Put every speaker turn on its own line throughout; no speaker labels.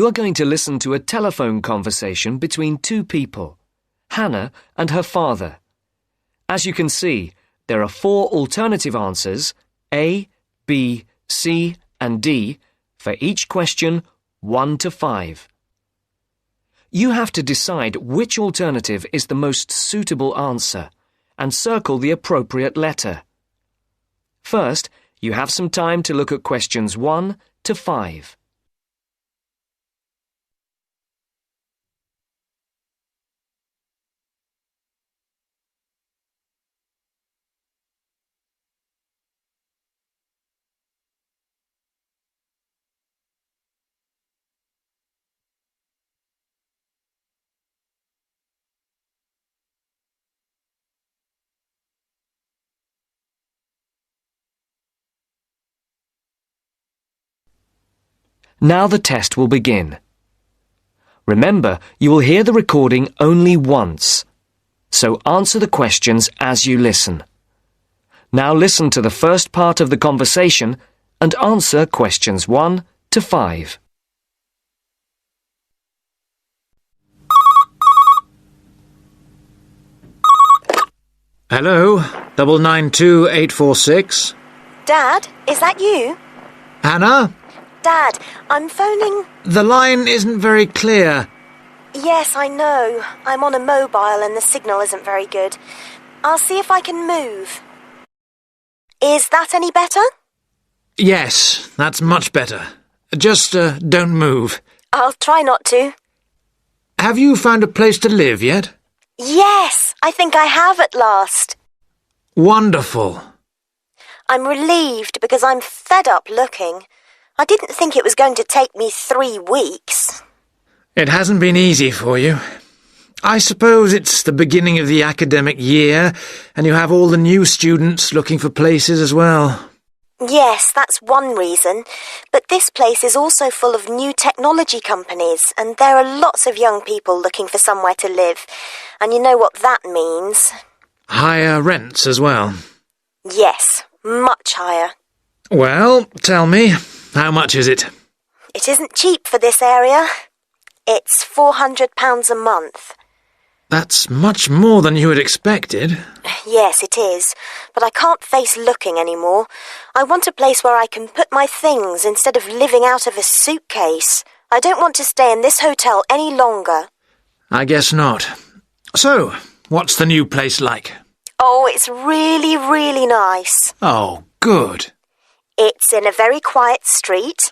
are going to listen to a telephone conversation between two people, Hannah and her father. As you can see, there are 4 alternative answers, A, B, C and D, for each question 1 to 5. You have to decide which alternative is the most suitable answer and circle the appropriate letter. First, you have some time to look at questions 1 to 5. Now the test will begin. Remember, you will hear the recording only once, so answer the questions as you listen. Now listen to the first part of the conversation and answer questions 1 to 5.
Hello, 992846.
Dad, is that you?
Hannah?
Dad, I'm phoning...
The line isn't very clear.
Yes, I know. I'm on a mobile and the signal isn't very good. I'll see if I can move. Is that any better?
Yes, that's much better. Just don't move.
I'll try not to.
Have you found a place to live yet?
Yes, I think I have at last.
Wonderful.
I'm relieved because I'm fed up looking. I didn't think it was going to take me 3 weeks.
It hasn't been easy for you. I suppose it's the beginning of the academic year, and you have all the new students looking for places as well.
Yes, that's one reason. But this place is also full of new technology companies, and there are lots of young people looking for somewhere to live. And you know what that means.
Higher rents as well.
Yes, much higher.
Well, tell me, how much is it?
It isn't cheap for this area. It's £400 a month.
That's much more than you had expected.
Yes, it is. But I can't face looking anymore. I want a place where I can put my things instead of living out of a suitcase. I don't want to stay in this hotel any longer.
I guess not. So, what's the new place like?
Oh, it's really, really nice.
Oh, good.
It's in a very quiet street.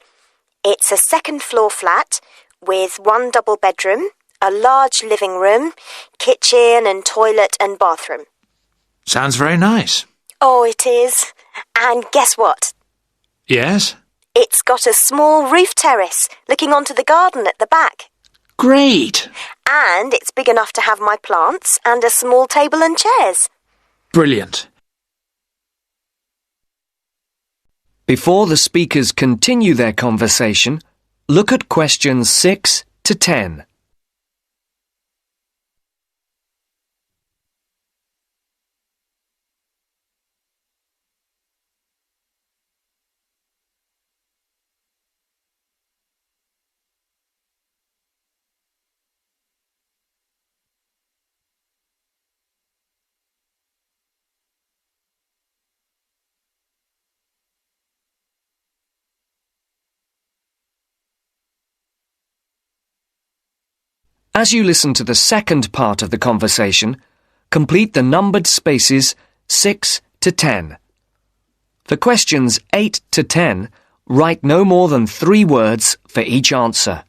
It's a 2nd-floor flat with 1 double bedroom, a large living room, kitchen and toilet and bathroom.
Sounds very nice.
Oh, it is. And guess what?
Yes?
It's got a small roof terrace looking onto the garden at the back.
Great!
And it's big enough to have my plants and a small table and chairs.
Brilliant.
Before the speakers continue their conversation, look at questions 6 to 10. As you listen to the second part of the conversation, complete the numbered spaces 6 to 10. For questions 8 to 10, write no more than 3 words for each answer.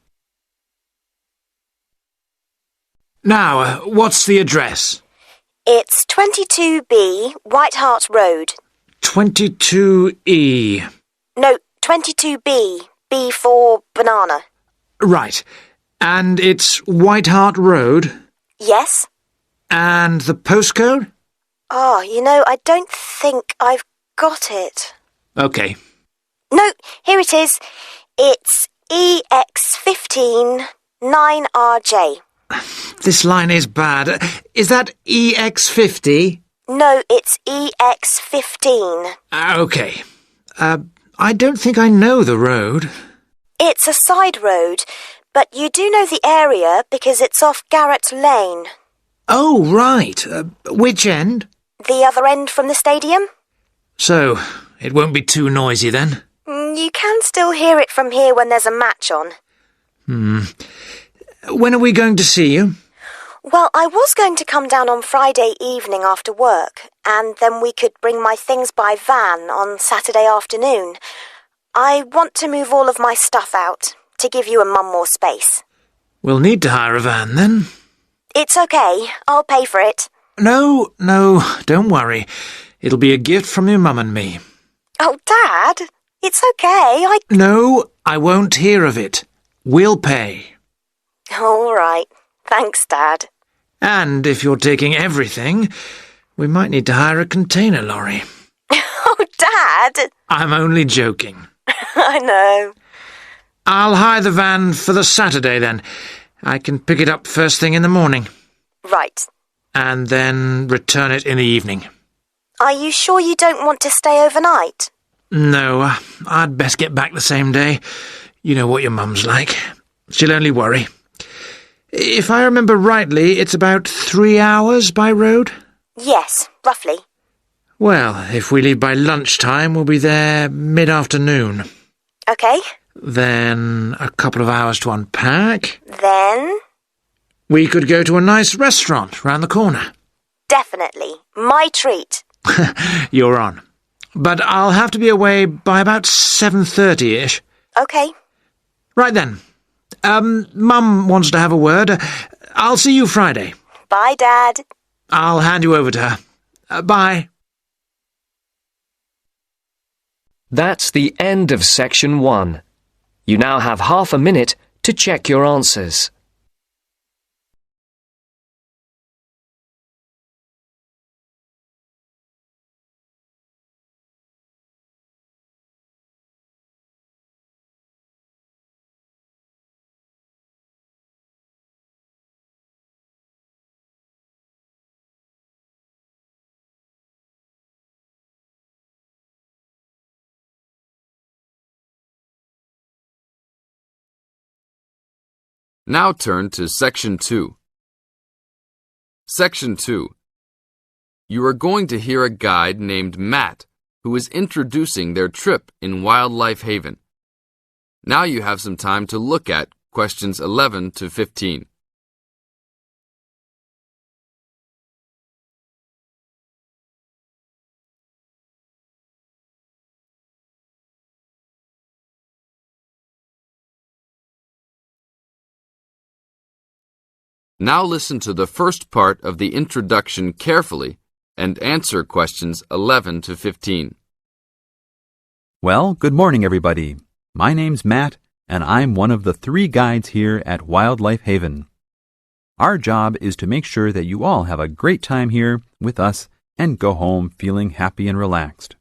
Now, what's the address?
It's 22B White Hart Road.
22E.
No, 22B. B for banana.
Right. And it's White Hart Road?
Yes.
And the postcode?
Oh, you know, I don't think I've got it.
OK.
No, here it is. It's EX15 9RJ.
This line is bad. Is that EX50?
No, it's EX15.
OK. I don't think I know the road.
It's a side road, But you do know the area because it's off Garrett Lane.
Oh, right. Which end?
The other end from the stadium?
So, it won't be too noisy then?
You can still hear it from here when there's a match on.
When are we going to see you?
Well, I was going to come down on Friday evening after work, and then we could bring my things by van on Saturday afternoon. I want to move all of my stuff out, to give you and Mum more space.
We'll need to hire a van then.
It's okay. I'll pay for it.
No, don't worry. It'll be a gift from your mum and me.
Oh, Dad, it's okay.
No, I won't hear of it. We'll pay.
All right. Thanks, Dad.
And if you're taking everything, we might need to hire a container lorry.
Oh, Dad!
I'm only joking.
I know.
I'll hire the van for the Saturday then. I can pick it up first thing in the morning.
Right.
And then return it in the evening.
Are you sure you don't want to stay overnight?
No, I'd best get back the same day. You know what your mum's like. She'll only worry. If I remember rightly, it's about 3 hours by road?
Yes, roughly.
Well, if we leave by lunchtime, we'll be there mid-afternoon.
Okay.
Then a couple of hours to unpack.
Then?
We could go to a nice restaurant round the corner.
Definitely. My treat.
You're on. But I'll have to be away by about 7:30-ish.
Okay.
Right then. Mum wants to have a word. I'll see you Friday.
Bye, Dad.
I'll hand you over to her. Bye.
That's the end of section 1. You now have half a minute to check your answers.
Now turn to Section 2. Section 2. You are going to hear a guide named Matt who is introducing their trip in Wildlife Haven. Now you have some time to look at questions 11 to 15. Now listen to the first part of the introduction carefully and answer questions 11 to 15.
Well, good morning, everybody. My name's Matt, and I'm one of the 3 guides here at Wildlife Haven. Our job is to make sure that you all have a great time here with us and go home feeling happy and relaxed.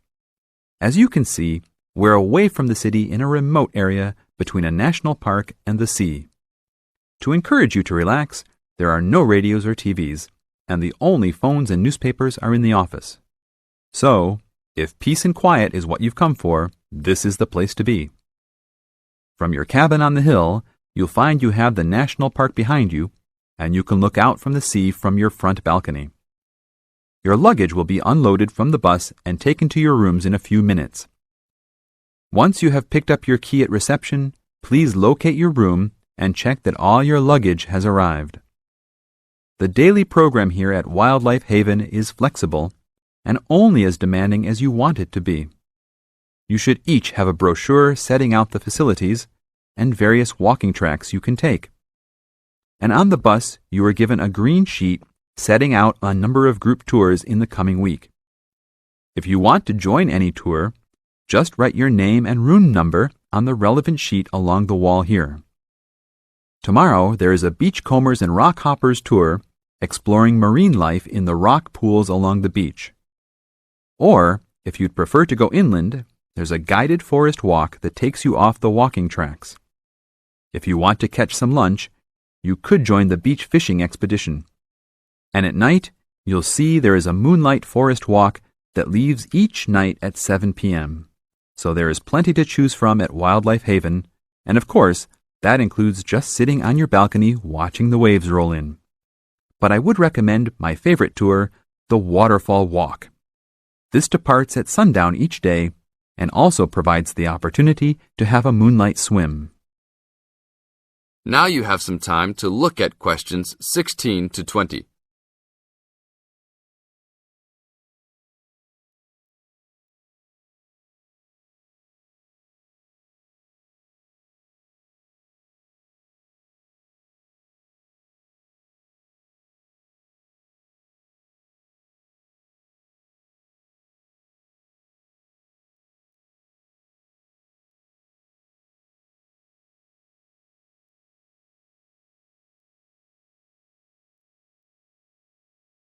As you can see, we're away from the city in a remote area between a national park and the sea. To encourage you to relax, there are no radios or TVs, and the only phones and newspapers are in the office. So, if peace and quiet is what you've come for, this is the place to be. From your cabin on the hill, you'll find you have the national park behind you, and you can look out from the sea from your front balcony. Your luggage will be unloaded from the bus and taken to your rooms in a few minutes. Once you have picked up your key at reception, please locate your room and check that all your luggage has arrived. The daily program here at Wildlife Haven is flexible and only as demanding as you want it to be. You should each have a brochure setting out the facilities and various walking tracks you can take. And on the bus, you are given a green sheet setting out a number of group tours in the coming week. If you want to join any tour, just write your name and room number on the relevant sheet along the wall here. Tomorrow, there is a beachcombers and rock hoppers tour exploring marine life in the rock pools along the beach. Or, if you'd prefer to go inland, there's a guided forest walk that takes you off the walking tracks. If you want to catch some lunch, you could join the beach fishing expedition. And at night, you'll see there is a moonlight forest walk that leaves each night at 7 p.m. So there is plenty to choose from at Wildlife Haven, and of course, That includes just sitting on your balcony watching the waves roll in. But I would recommend my favorite tour, the Waterfall Walk. This departs at sundown each day and also provides the opportunity to have a moonlight swim.
Now you have some time to look at questions 16 to 20.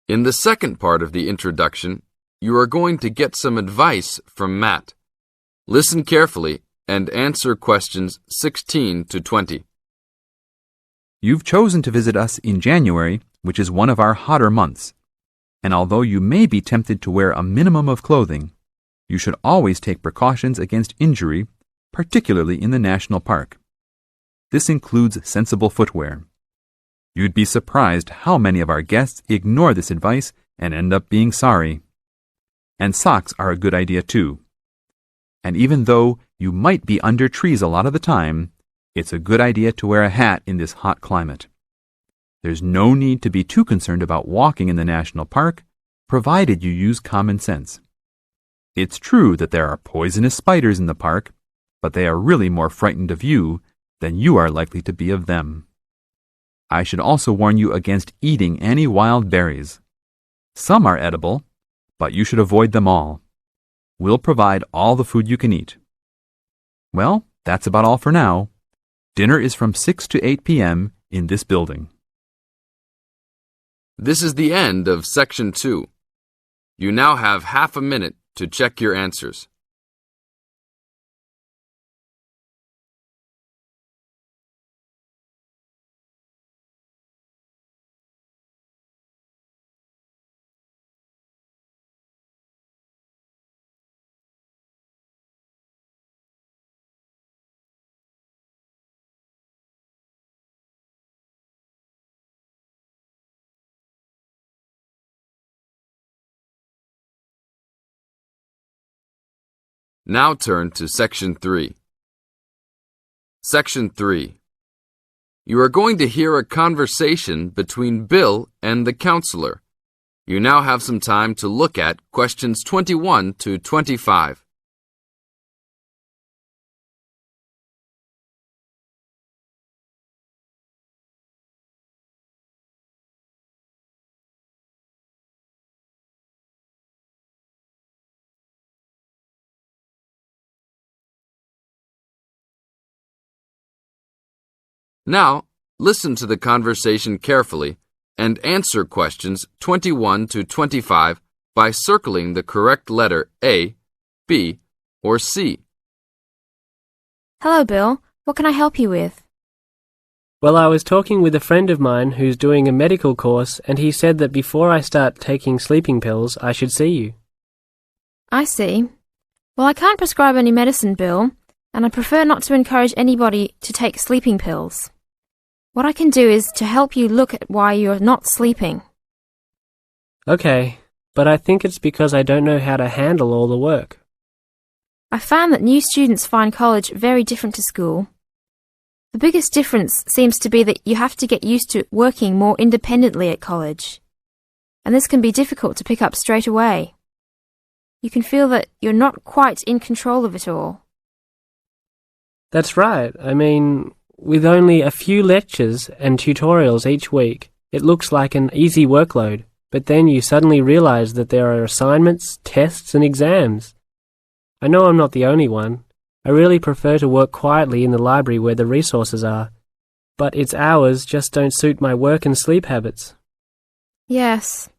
In the second part of the introduction, you are going to get some advice from Matt. Listen carefully and answer questions 16 to 20.
You've chosen to visit us in January, which is one of our hotter months. And although you may be tempted to wear a minimum of clothing, you should always take precautions against injury, particularly in the national park. This includes sensible footwear. You'd be surprised how many of our guests ignore this advice and end up being sorry. And socks are a good idea too. And even though you might be under trees a lot of the time, it's a good idea to wear a hat in this hot climate. There's no need to be too concerned about walking in the national park, provided you use common sense. It's true that there are poisonous spiders in the park, but they are really more frightened of you than you are likely to be of them. I should also warn you against eating any wild berries. Some are edible, but you should avoid them all. We'll provide all the food you can eat. Well, that's about all for now. Dinner is from 6 to 8 p.m. in this building.
This is the end of Section 2. You now have half a minute to check your answers. Now turn to Section 3. Section 3. You are going to hear a conversation between Bill and the counselor. You now have some time to look at questions 21 to 25. Now, listen to the conversation carefully and answer questions 21 to 25 by circling the correct letter A, B, or C.
Hello, Bill. What can I help you with?
Well, I was talking with a friend of mine who's doing a medical course, and he said that before I start taking sleeping pills, I should see you.
I see. Well, I can't prescribe any medicine, Bill, and I prefer not to encourage anybody to take sleeping pills. What I can do is to help you look at why you're not sleeping.
Okay, but I think it's because I don't know how to handle all the work.
I found that new students find college very different to school. The biggest difference seems to be that you have to get used to working more independently at college. And this can be difficult to pick up straight away. You can feel that you're not quite in control of it all.
That's right. I mean, with only a few lectures and tutorials each week, it looks like an easy workload, but then you suddenly realize that there are assignments, tests, and exams. I know I'm not the only one. I really prefer to work quietly in the library where the resources are, but its hours just don't suit my work and sleep habits.
Yes.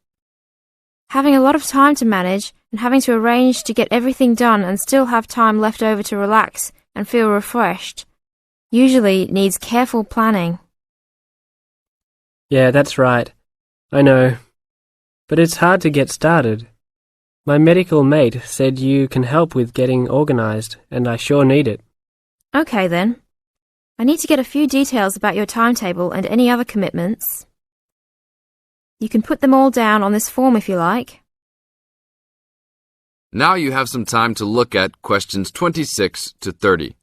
Having a lot of time to manage and having to arrange to get everything done and still have time left over to relax and feel refreshed usually needs careful planning.
Yeah, that's right. I know. But it's hard to get started. My medical mate said you can help with getting organized, and I sure need it.
Okay then. I need to get a few details about your timetable and any other commitments. You can put them all down on this form if you like.
Now you have some time to look at questions 26 to 30.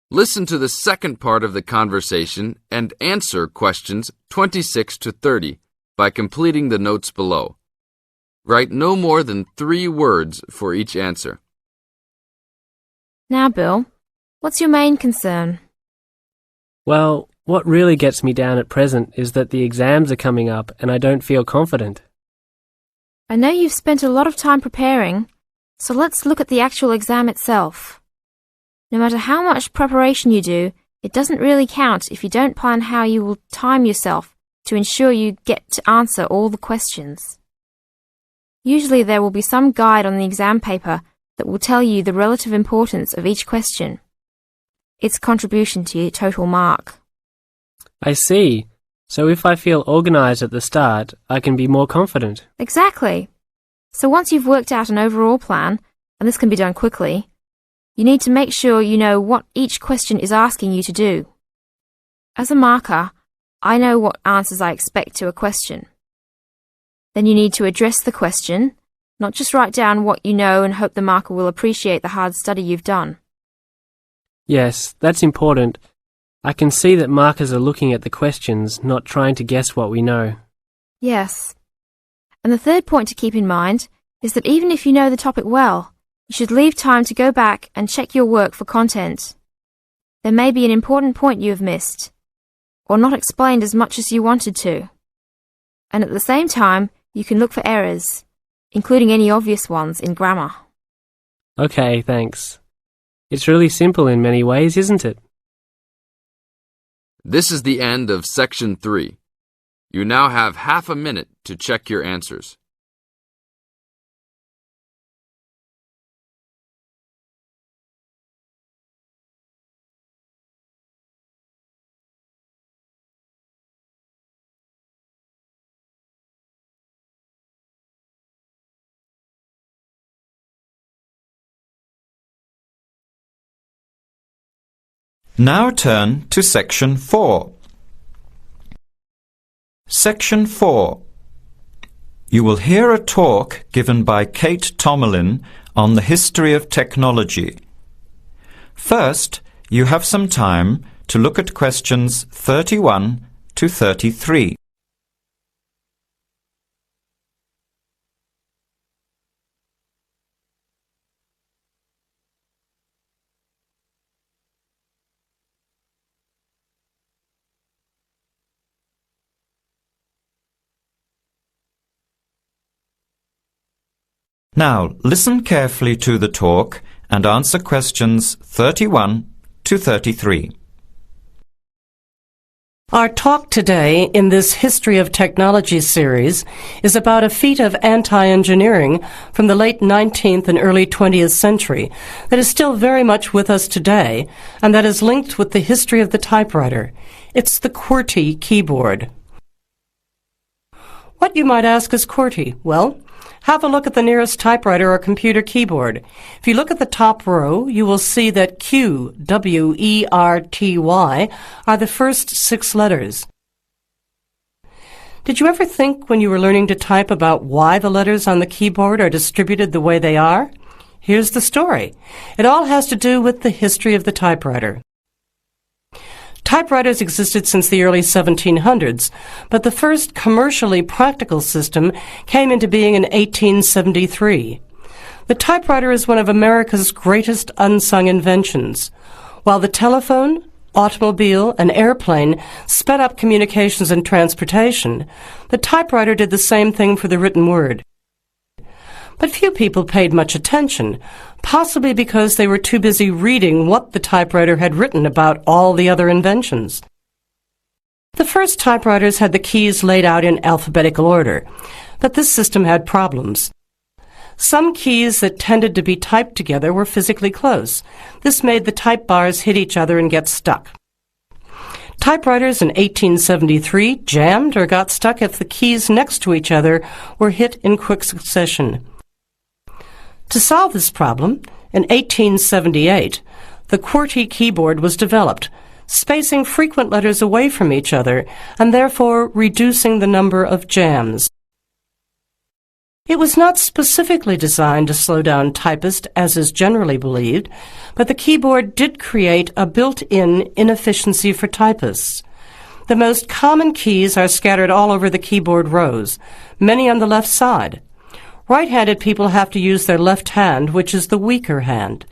Listen to the second part of the conversation and answer questions 26 to 30 by completing the notes below. Write no more than 3 words for each answer.
Now, Bill, what's your main concern?
Well, what really gets me down at present is that the exams are coming up and I don't feel confident.
I know you've spent a lot of time preparing, so let's look at the actual exam itself. No matter how much preparation you do, it doesn't really count if you don't plan how you will time yourself to ensure you get to answer all the questions. Usually there will be some guide on the exam paper that will tell you the relative importance of each question, its contribution to your total mark.
I see. So if I feel organised at the start, I can be more confident.
Exactly. So once you've worked out an overall plan, and this can be done quickly, you need to make sure you know what each question is asking you to do. As a marker, I know what answers I expect to a question. Then you need to address the question, not just write down what you know and hope the marker will appreciate the hard study you've done.
Yes, that's important. I can see that markers are looking at the questions, not trying to guess what we know.
Yes. And the third point to keep in mind is that even if you know the topic well, you should leave time to go back and check your work for content. There may be an important point you have missed, or not explained as much as you wanted to. And at the same time, you can look for errors, including any obvious ones in grammar.
Okay, thanks. It's really simple in many ways, isn't it?
This is the end of Section 3. You now have half a minute to check your answers.
Now turn to Section 4. Section 4. You will hear a talk given by Kate Tomerlin on the history of technology. First, you have some time to look at questions 31 to 33. Now, listen carefully to the talk and answer questions 31 to 33.
Our talk today in this History of Technology series is about a feat of anti-engineering from the late 19th and early 20th century that is still very much with us today and that is linked with the history of the typewriter. It's the QWERTY keyboard. What, you might ask, is QWERTY? Well, have a look at the nearest typewriter or computer keyboard. If you look at the top row, you will see that Q, W-E-R-T-Y, are the first 6 letters. Did you ever think when you were learning to type about why the letters on the keyboard are distributed the way they are? Here's the story. It all has to do with the history of the typewriter. Typewriters existed since the early 1700s, but the first commercially practical system came into being in 1873. The typewriter is one of America's greatest unsung inventions. While the telephone, automobile, and airplane sped up communications and transportation, the typewriter did the same thing for the written word. But few people paid much attention. possibly because they were too busy reading what the typewriter had written about all the other inventions. The first typewriters had the keys laid out in alphabetical order, but this system had problems. Some keys that tended to be typed together were physically close. This made the type bars hit each other and get stuck. Typewriters in 1873 jammed or got stuck if the keys next to each other were hit in quick succession. To solve this problem, in 1878, the QWERTY keyboard was developed, spacing frequent letters away from each other and therefore reducing the number of jams. It was not specifically designed to slow down typists, as is generally believed, but the keyboard did create a built-in inefficiency for typists. The most common keys are scattered all over the keyboard rows, many on the left side. Right-handed people have to use their left hand, which is the weaker hand.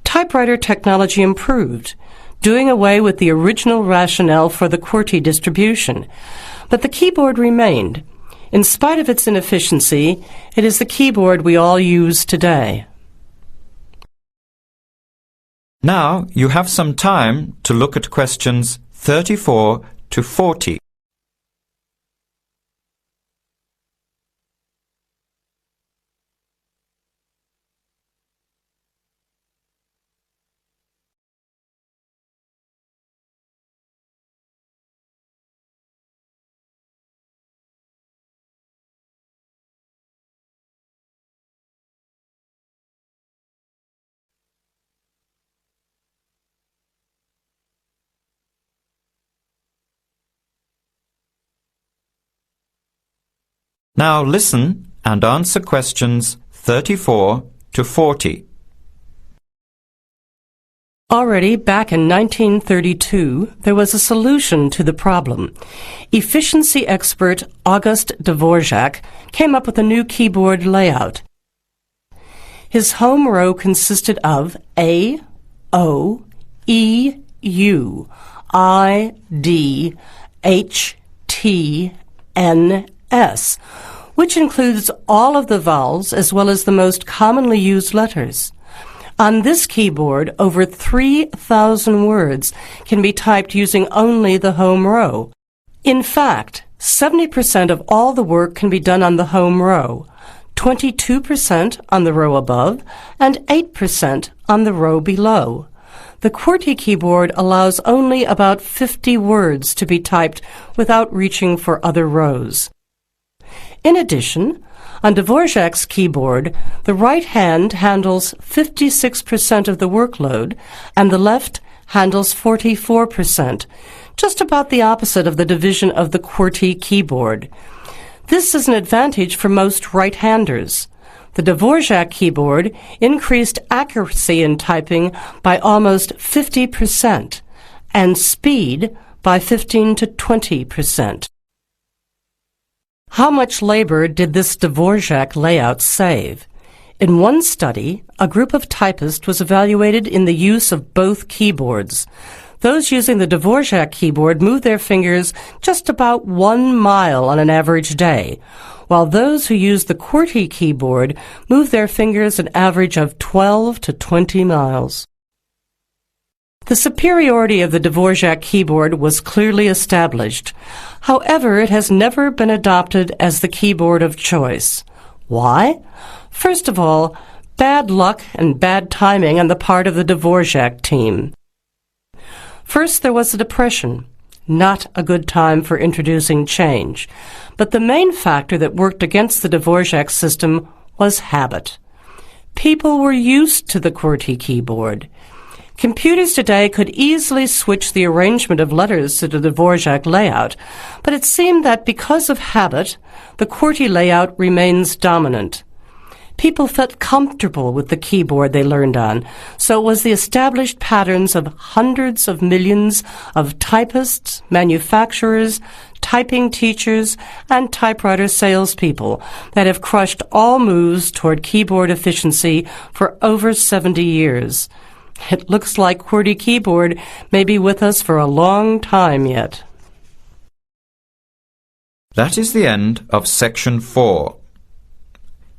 Typewriter technology improved, doing away with the original rationale for the QWERTY distribution, but the keyboard remained. In spite of its inefficiency, it is the keyboard we all use today.
Now you have some time to look at questions 34 to 40. Now listen and answer questions 34 to 40.
Already back in 1932, there was a solution to the problem. Efficiency expert August Dvorak came up with a new keyboard layout. His home row consisted of A, O, E, U, I, D, H, T, N, S, which includes all of the vowels as well as the most commonly used letters. On this keyboard, over 3,000 words can be typed using only the home row. In fact, 70% of all the work can be done on the home row, 22% on the row above, and 8% on the row below. The QWERTY keyboard allows only about 50 words to be typed without reaching for other rows. In addition, on Dvorak's keyboard, the right hand handles 56% of the workload and the left handles 44%, just about the opposite of the division of the QWERTY keyboard. This is an advantage for most right-handers. The Dvorak keyboard increased accuracy in typing by almost 50% and speed by 15 to 20%. How much labor did this Dvorak layout save? In one study, a group of typists was evaluated in the use of both keyboards. Those using the Dvorak keyboard moved their fingers just about 1 mile on an average day, while those who used the QWERTY keyboard moved their fingers an average of 12 to 20 miles. The superiority of the Dvorak keyboard was clearly established. However, it has never been adopted as the keyboard of choice. Why? First of all, bad luck and bad timing on the part of the Dvorak team. First, there was the Depression. Not a good time for introducing change. But the main factor that worked against the Dvorak system was habit. People were used to the QWERTY keyboard. Computers today could easily switch the arrangement of letters to the Dvorak layout, but it seemed that because of habit, the QWERTY layout remains dominant. People felt comfortable with the keyboard they learned on, so it was the established patterns of hundreds of millions of typists, manufacturers, typing teachers, and typewriter salespeople that have crushed all moves toward keyboard efficiency for over 70 years. It looks like QWERTY keyboard may be with us for a long time yet.
That is the end of section 4.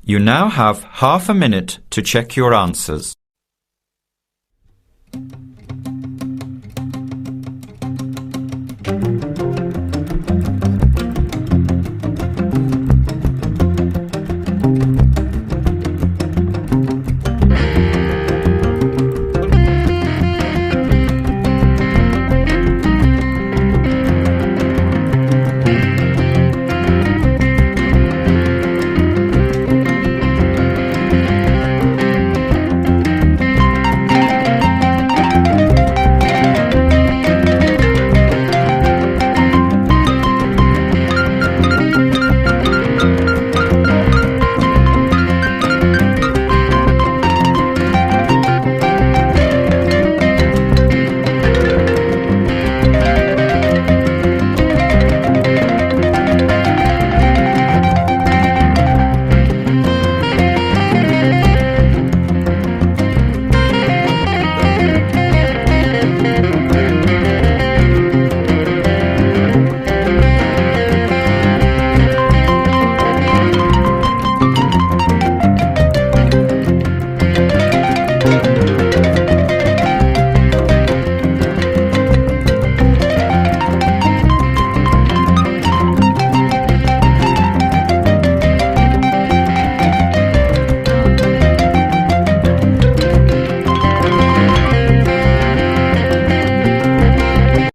You now have half a minute to check your answers.